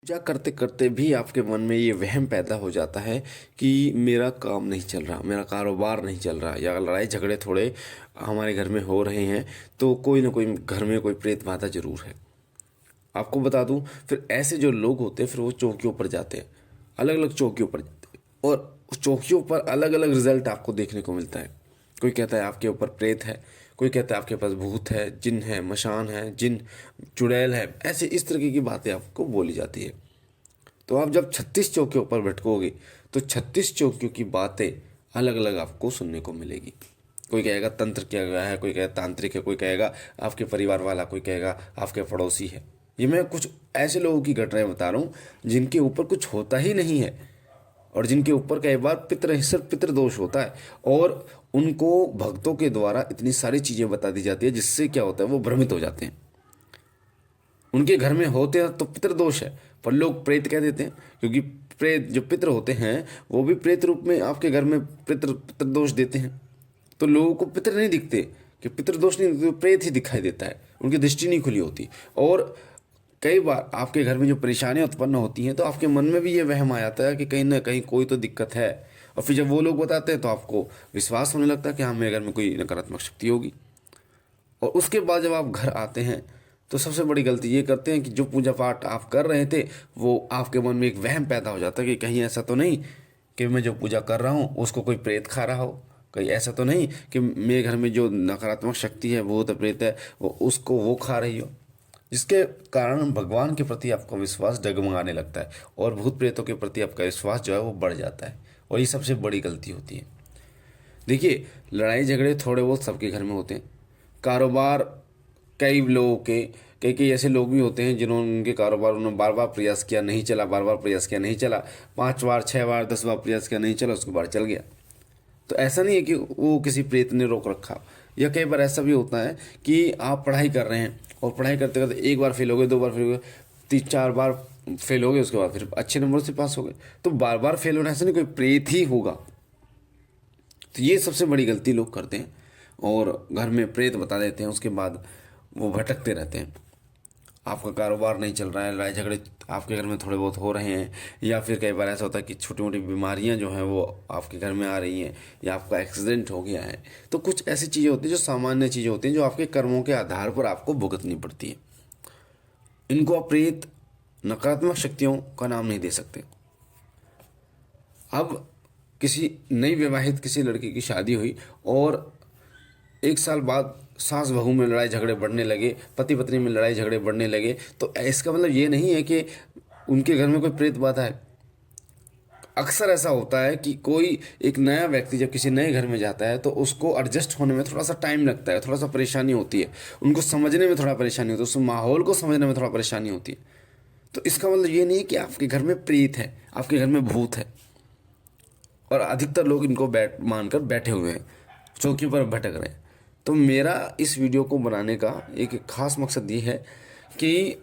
पूजा करते करते भी आपके मन में ये वहम पैदा हो जाता है कि मेरा काम नहीं चल रहा, मेरा कारोबार नहीं चल रहा, या लड़ाई झगड़े थोड़े हमारे घर में हो रहे हैं तो कोई ना कोई घर में कोई प्रेत बाधा जरूर है। आपको बता दूं, फिर ऐसे जो लोग होते हैं फिर वो चौकियों पर जाते हैं, अलग अलग चौकियों पर जाते हैं, और उस चौकियों पर अलग अलग रिजल्ट आपको देखने को मिलता है। कोई कहता है आपके ऊपर प्रेत है, कोई कहता है आपके पास भूत है, जिन है, मशान है, जिन चुड़ैल है, ऐसे इस तरीके की बातें आपको बोली जाती है। तो आप जब 36 चौकियों पर भटकोगे तो 36 चौकियों की बातें अलग अलग आपको सुनने को मिलेगी। कोई कहेगा तंत्र किया गया है, कोई कहेगा तांत्रिक है, कोई कहेगा आपके परिवार वाला, कोई कहेगा आपके पड़ोसी है। ये मैं कुछ ऐसे लोगों की घटनाएं बता रहा हूँ जिनके ऊपर कुछ होता ही नहीं है, और जिनके ऊपर कई बार सिर्फ पितृदोष होता है, और उनको भक्तों के द्वारा इतनी सारी चीज़ें बता दी जाती है जिससे क्या होता है, वो भ्रमित हो जाते हैं। उनके घर में होते हैं तो पितृदोष है, पर लोग प्रेत कह देते हैं, क्योंकि प्रेत जो पितृ होते हैं वो भी प्रेत रूप में आपके घर में पितृदोष देते हैं। तो लोगों को पितृ नहीं दिखते, कि पितृदोष नहीं दिखते, तो प्रेत ही दिखाई देता है, उनकी दृष्टि नहीं खुली होती। और कई बार आपके घर में जो परेशानियां उत्पन्न होती हैं तो आपके मन में भी ये वहम आ जाता है कि कहीं ना कहीं कोई तो दिक्कत है, और फिर जब वो लोग बताते हैं तो आपको विश्वास होने लगता है कि हाँ, मेरे घर में कोई नकारात्मक शक्ति होगी। और उसके बाद जब आप घर आते हैं तो सबसे बड़ी गलती ये करते हैं कि जो पूजा पाठ आप कर रहे थे वो आपके मन में एक वहम पैदा हो जाता है कि कहीं ऐसा तो नहीं कि मैं जो पूजा कर रहा हूँ उसको कोई प्रेत खा रहा हो, कहीं ऐसा तो नहीं कि मेरे घर में जो नकारात्मक शक्ति है, भूत प्रेत है, वो उसको वो खा रही हो। जिसके कारण भगवान के प्रति आपका विश्वास डगमगाने लगता है, और भूत प्रेतों के प्रति आपका विश्वास जो है वो बढ़ जाता है, और ये सबसे बड़ी गलती होती है। देखिए, लड़ाई झगड़े थोड़े बहुत सबके घर में होते हैं। कारोबार कई लोगों के, कई कई ऐसे लोग भी होते हैं जिन्होंने उनके कारोबार उन्होंने बार बार प्रयास किया, नहीं चला, बार बार प्रयास किया, नहीं चला, 5 बार 6 बार 10 बार प्रयास किया, नहीं चला, उसके बाद चल गया। तो ऐसा नहीं है कि वो किसी प्रेत ने रोक रखा। या कई बार ऐसा भी होता है कि आप पढ़ाई कर रहे हैं और पढ़ाई करते करते 1 बार फेल हो गए, 2 बार फेल हो गए, 3 4 बार फेल हो गए, उसके बाद फिर अच्छे नंबर से पास हो गए। तो बार बार फेल होना ऐसा नहीं कोई प्रेत ही होगा। तो ये सबसे बड़ी गलती लोग करते हैं, और घर में प्रेत बता देते हैं, उसके बाद वो भटकते रहते हैं। आपका कारोबार नहीं चल रहा है, लड़ाई झगड़े आपके घर में थोड़े बहुत हो रहे हैं, या फिर कई बार ऐसा होता है कि छोटी मोटी बीमारियां जो हैं वो आपके घर में आ रही हैं, या आपका एक्सीडेंट हो गया है। तो कुछ ऐसी चीज़ें होती हैं जो सामान्य चीज़ें होती हैं जो आपके कर्मों के आधार पर आपको भुगतनी पड़ती है। इनको आप प्रेत, नकारात्मक शक्तियों का नाम नहीं दे सकते। अब किसी नई विवाहित किसी लड़की की शादी हुई और 1 साल बाद सास बहू में लड़ाई झगड़े बढ़ने लगे, पति पत्नी में लड़ाई झगड़े बढ़ने लगे, तो इसका मतलब ये नहीं है कि उनके घर में कोई प्रेत बाधा है। अक्सर ऐसा होता है कि कोई एक नया व्यक्ति जब किसी नए घर में जाता है तो उसको एडजस्ट होने में थोड़ा सा टाइम लगता है, थोड़ा सा परेशानी होती है, उनको समझने में थोड़ा परेशानी होती है, उस माहौल को समझने में थोड़ा परेशानी होती है। तो इसका मतलब ये नहीं है कि आपके घर में प्रेत है, आपके घर में भूत है। और अधिकतर लोग इनको मानकर बैठे हुए हैं, चौकी पर भटक रहे हैं। तो मेरा इस वीडियो को बनाने का एक खास मकसद ये है कि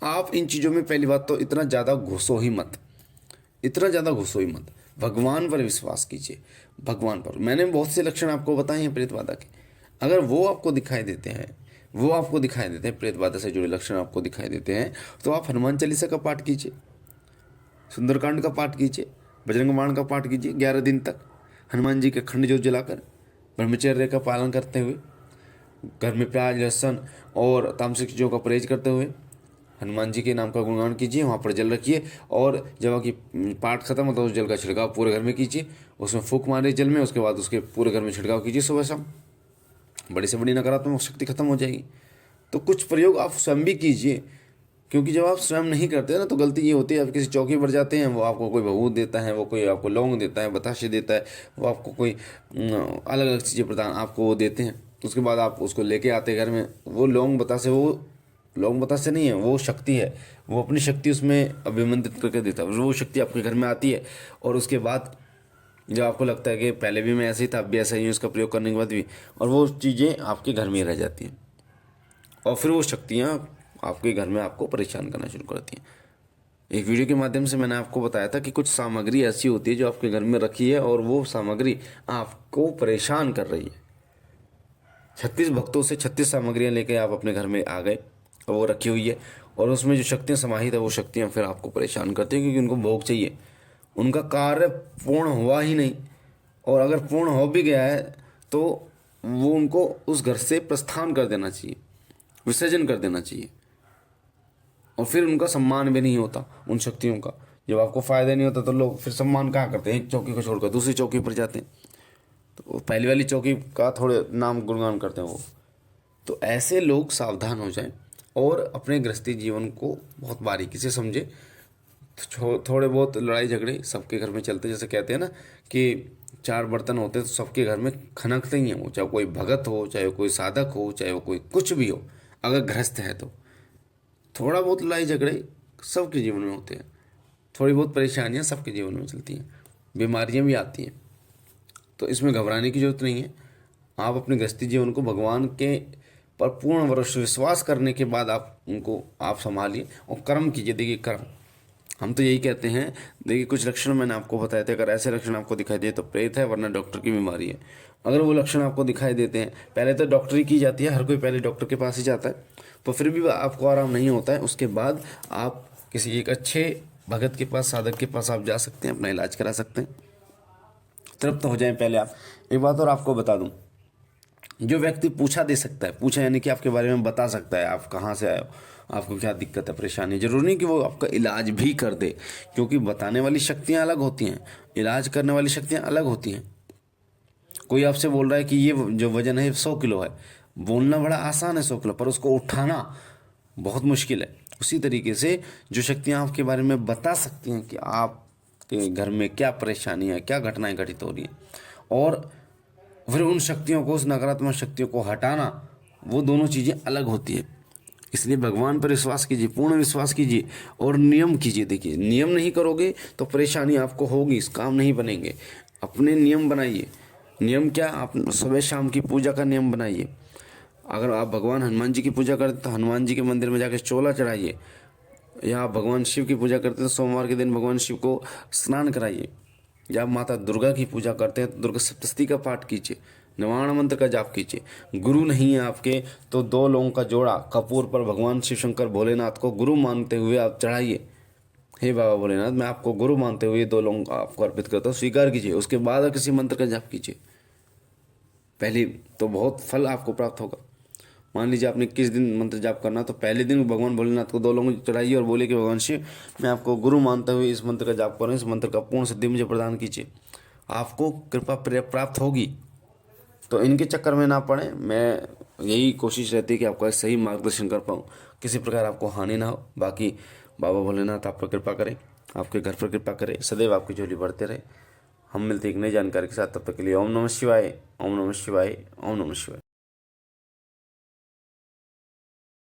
आप इन चीज़ों में पहली बात तो इतना ज़्यादा घुसो ही मत, इतना ज़्यादा घुसो ही मत। भगवान पर विश्वास कीजिए, भगवान पर। मैंने बहुत से लक्षण आपको बताए हैं प्रेत बाधा के, अगर वो आपको दिखाई देते हैं, वो आपको दिखाई देते हैं, प्रेत बाधा से जुड़े लक्षण आपको दिखाई देते हैं, तो आप हनुमान चालीसा का पाठ कीजिए, सुंदरकांड का पाठ कीजिए, बजरंग बाण का पाठ कीजिए 11 दिन तक, हनुमान जी के अखंड ज्योत जलाकर, ब्रह्मचर्य का पालन करते हुए, घर में प्याज लहसुन और तामसिक चीज़ों का परहेज करते हुए हनुमान जी के नाम का गुणगान कीजिए, वहाँ पर जल रखिए, और जब आपकी पाठ खत्म होता है उस जल का छिड़काव पूरे घर में कीजिए, उसमें फूंक मारिए जल में, उसके बाद उसके पूरे घर में छिड़काव कीजिए सुबह शाम। बड़ी से बड़ी नकारात्मक शक्ति खत्म हो जाएगी। तो कुछ प्रयोग आप स्वयं भी कीजिए, क्योंकि जब आप स्वयं नहीं करते ना तो गलती ये होती है, आप किसी चौकी पर जाते हैं, वो आपको कोई भभूत देता है, वो कोई आपको लौंग देता है, बताशे देता है, वो आपको कोई अलग अलग चीज़ें प्रदान आपको वो देते हैं। तो उसके बाद आप उसको लेके आते हैं घर में, वो लौंग बतासे नहीं है, वो शक्ति है, वो अपनी शक्ति उसमें अभिमंत्रित करके देता है, वो शक्ति आपके घर में आती है। और उसके बाद जब आपको लगता है कि पहले भी मैं ऐसे ही था, अब भी ऐसा ही हूँ, उसका प्रयोग करने के बाद भी, और वो चीज़ें आपके घर में ही रह जाती हैं, और फिर वो शक्तियाँ आपके घर में आपको परेशान करना शुरू करती हैं। एक वीडियो के माध्यम से मैंने आपको बताया था कि कुछ सामग्री ऐसी होती है जो आपके घर में रखी है और वो सामग्री आपको परेशान कर रही है। 36 भक्तों से 36 सामग्रियाँ लेके आप अपने घर में आ गए और वो रखी हुई है, और उसमें जो शक्तियाँ समाहित है वो शक्तियाँ फिर आपको परेशान करती हैं, क्योंकि उनको भोग चाहिए। उनका कार्य पूर्ण हुआ ही नहीं, और अगर पूर्ण हो भी गया है तो वो उनको उस घर से प्रस्थान कर देना चाहिए, विसर्जन कर देना चाहिए। और फिर उनका सम्मान भी नहीं होता उन शक्तियों का। जब आपको फायदा नहीं होता तो लोग फिर सम्मान कहाँ करते हैं? एक चौकी को छोड़कर दूसरी चौकी पर जाते हैं, तो वो पहली वाली चौकी का थोड़े नाम गुणगान करते हैं वो। तो ऐसे लोग सावधान हो जाएं और अपने गृहस्थी जीवन को बहुत बारीकी से समझे। थोड़े बहुत लड़ाई झगड़े सबके घर में चलते, जैसे कहते हैं ना कि चार बर्तन होते तो सबके घर में खनकते ही हैं वो, चाहे कोई भगत हो, चाहे कोई साधक हो, चाहे वो कोई कुछ भी हो, अगर गृहस्थ है तो थोड़ा बहुत लड़ाई झगड़े सबके जीवन में होते हैं, थोड़ी बहुत परेशानियां सबके जीवन में चलती हैं, बीमारियां भी आती हैं। तो इसमें घबराने की जरूरत नहीं है। आप अपने गृहस्थी जीवन को भगवान के पर पूर्ण विश्वास करने के बाद आप संभालिए और कर्म कीजिए। देखिए कर्म, हम तो यही कहते हैं, देखिए कुछ लक्षण मैंने आपको बताए थे, अगर ऐसे लक्षण आपको दिखाई दे तो प्रेत है, वरना डॉक्टर की बीमारी है। अगर वो लक्षण आपको दिखाई देते हैं, पहले तो डॉक्टरी की जाती है, हर कोई पहले डॉक्टर के पास ही जाता है, तो फिर भी आपको आराम नहीं होता है, उसके बाद आप किसी एक अच्छे भगत के पास, साधक के पास आप जा सकते हैं, अपना इलाज करा सकते हैं, तृप्त हो जाएं पहले आप। एक बात और आपको बता दूं, जो व्यक्ति पूछा दे सकता है, पूछा यानी कि आपके बारे में बता सकता है, आप कहाँ से आए हो, आपको क्या दिक्कत है, परेशानी, जरूरी नहीं कि वो आपका इलाज भी कर दे, क्योंकि बताने वाली शक्तियाँ अलग होती हैं, इलाज करने वाली शक्तियाँ अलग होती हैं। कोई आपसे बोल रहा है कि ये जो वजन है 100 किलो है, बोलना बड़ा आसान है 100 किलो, पर उसको उठाना बहुत मुश्किल है। उसी तरीके से जो शक्तियाँ आपके बारे में बता सकती हैं कि आपके घर में क्या परेशानी है, क्या घटनाएं घटित हो रही हैं, और फिर उन शक्तियों को, उस नकारात्मक शक्तियों को हटाना, वो दोनों चीज़ें अलग होती है। इसलिए भगवान पर विश्वास कीजिए, पूर्ण विश्वास कीजिए और नियम कीजिए। देखिए नियम नहीं करोगे तो परेशानी आपको होगी, इस काम नहीं बनेंगे। अपने नियम बनाइए। नियम क्या? आप सुबह शाम की पूजा का नियम बनाइए। अगर आप भगवान हनुमान जी की पूजा करते तो हनुमान जी के मंदिर में जाकर चोला चढ़ाइए, या आप भगवान शिव की पूजा करते तो सोमवार के दिन भगवान शिव को स्नान कराइए, या आप माता दुर्गा की पूजा करते हैं तो दुर्गा सप्तशती का पाठ कीजिए, निवारण मंत्र का जाप कीजिए। गुरु नहीं है आपके तो 2 लोगों का जोड़ा कपूर पर भगवान शिव शंकर भोलेनाथ को गुरु मानते हुए आप चढ़ाइए। हे बाबा भोलेनाथ, मैं आपको गुरु मानते हुए 2 लोगों आपको अर्पित करता हूँ, स्वीकार कीजिए। उसके बाद आप किसी मंत्र का जाप कीजिए, पहले तो बहुत फल आपको प्राप्त होगा। मान लीजिए आपने किस दिन मंत्र जाप करना, तो पहले दिन भगवान भोलेनाथ को 2 लोगों को चढ़ाइए और बोले कि भगवान शिव, मैं आपको गुरु मानते हुए इस मंत्र का जाप कर रहा हूँ, इस मंत्र का पूर्ण सिद्धि मुझे प्रदान कीजिए। आपको कृपा प्राप्त होगी। तो इनके चक्कर में ना पड़े। मैं यही कोशिश रहती है कि आपका सही मार्गदर्शन कर पाऊँ, किसी प्रकार आपको हानि ना हो। बाकी बाबा भोलेनाथ आप पर कृपा करें, आपके घर पर कृपा करें, सदैव आपकी झोली बढ़ते रहे। हम मिलते एक नई जानकारी के साथ, तब तक के लिए ओम नमः शिवाय, ओम नमः शिवाय, ओम नमः शिवाय।